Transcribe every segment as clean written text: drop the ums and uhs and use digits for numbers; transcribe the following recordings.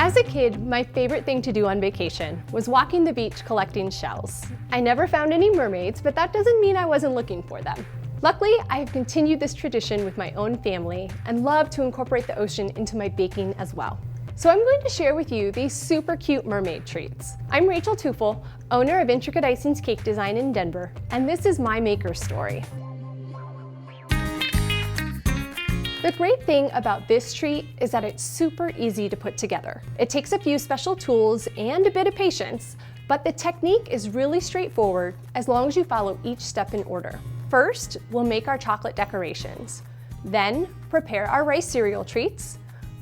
As a kid, my favorite thing to do on vacation was walking the beach collecting shells. I never found any mermaids, but that doesn't mean I wasn't looking for them. Luckily, I have continued this tradition with my own family and love to incorporate the ocean into my baking as well. So I'm going to share with you these super cute mermaid treats. I'm Rachel Tufel, owner of Intricate Icings Cake Design in Denver, and this is my maker story. The great thing about this treat is that it's super easy to put together. It takes a few special tools and a bit of patience, but the technique is really straightforward as long as you follow each step in order. First, we'll make our chocolate decorations. Then, prepare our rice cereal treats,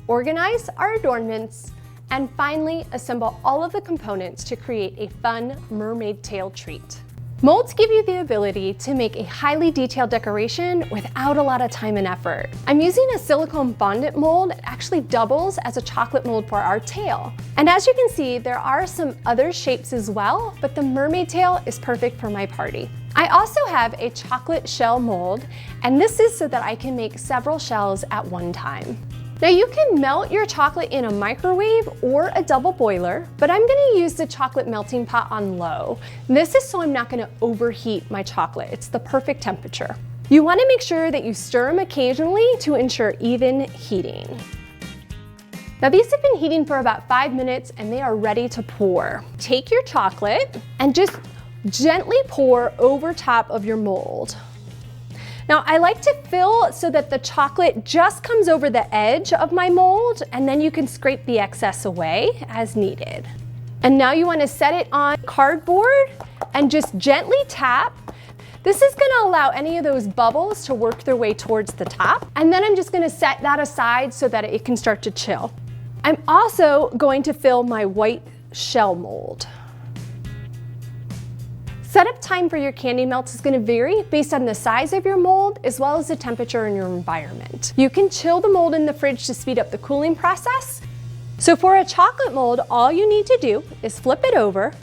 organize our adornments, and finally, assemble all of the components to create a fun mermaid tail treat. Molds give you the ability to make a highly detailed decoration without a lot of time and effort. I'm using a silicone fondant mold that actually doubles as a chocolate mold for our tail. And as you can see, there are some other shapes as well, but the mermaid tail is perfect for my party. I also have a chocolate shell mold, and this is so that I can make several shells at one time. Now you can melt your chocolate in a microwave or a double boiler, but I'm gonna use the chocolate melting pot on low. This is so I'm not gonna overheat my chocolate. It's the perfect temperature. You wanna make sure that you stir them occasionally to ensure even heating. Now these have been heating for about 5 minutes and they are ready to pour. Take your chocolate and just gently pour over top of your mold. Now I like to fill so that the chocolate just comes over the edge of my mold, and then you can scrape the excess away as needed. And now you want to set it on cardboard and just gently tap. This is going to allow any of those bubbles to work their way towards the top. And then I'm just going to set that aside so that it can start to chill. I'm also going to fill my white shell mold. Setup time for your candy melts is going to vary based on the size of your mold as well as the temperature in your environment. You can chill the mold in the fridge to speed up the cooling process. So for a chocolate mold, all you need to do is flip it over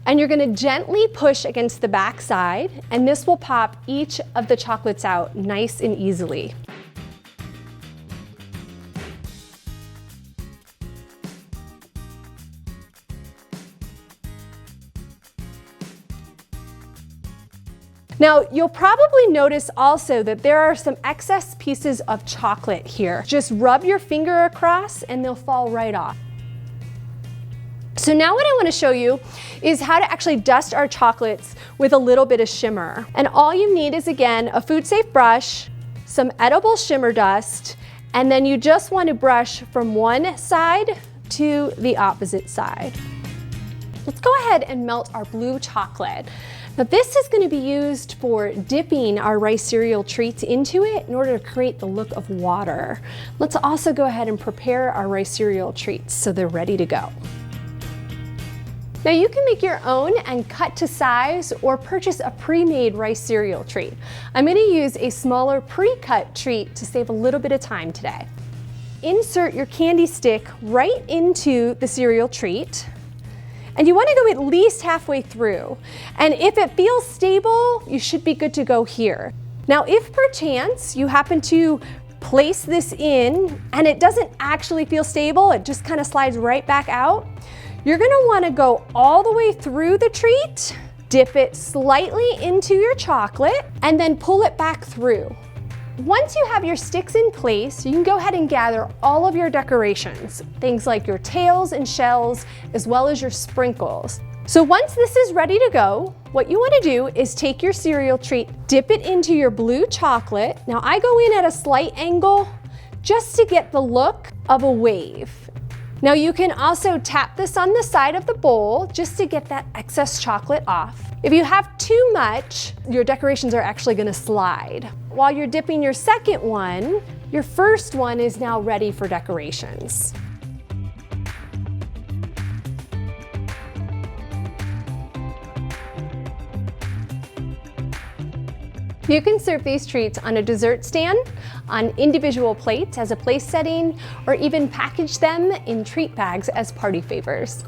and you're going to gently push against the back side, and this will pop each of the chocolates out nice and easily. Now, you'll probably notice also that there are some excess pieces of chocolate here. Just rub your finger across and they'll fall right off. So now what I want to show you is how to actually dust our chocolates with a little bit of shimmer. And all you need is, again, a food safe brush, some edible shimmer dust, and then you just want to brush from one side to the opposite side. Let's go ahead and melt our blue chocolate. Now this is going to be used for dipping our rice cereal treats into it in order to create the look of water. Let's also go ahead and prepare our rice cereal treats so they're ready to go. Now you can make your own and cut to size or purchase a pre-made rice cereal treat. I'm going to use a smaller pre-cut treat to save a little bit of time today. Insert your candy stick right into the cereal treat. And you want to go at least halfway through. And if it feels stable, you should be good to go here. Now, if perchance you happen to place this in and it doesn't actually feel stable, it just kind of slides right back out, you're going to want to go all the way through the treat, dip it slightly into your chocolate, and then pull it back through. Once you have your sticks in place, you can go ahead and gather all of your decorations, things like your tails and shells, as well as your sprinkles. So once this is ready to go, what you want to do is take your cereal treat, dip it into your blue chocolate. Now I go in at a slight angle just to get the look of a wave. Now you can also tap this on the side of the bowl just to get that excess chocolate off. If you have too much, your decorations are actually going to slide. While you're dipping your second one, your first one is now ready for decorations. You can serve these treats on a dessert stand, on individual plates as a place setting, or even package them in treat bags as party favors.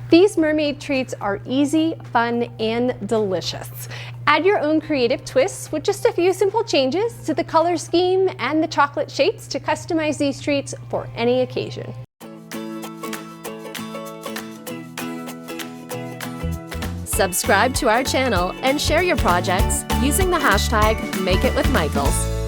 These mermaid treats are easy, fun, and delicious. Add your own creative twists with just a few simple changes to the color scheme and the chocolate shapes to customize these treats for any occasion. Subscribe to our channel and share your projects using the hashtag #MakeItWithMichaels.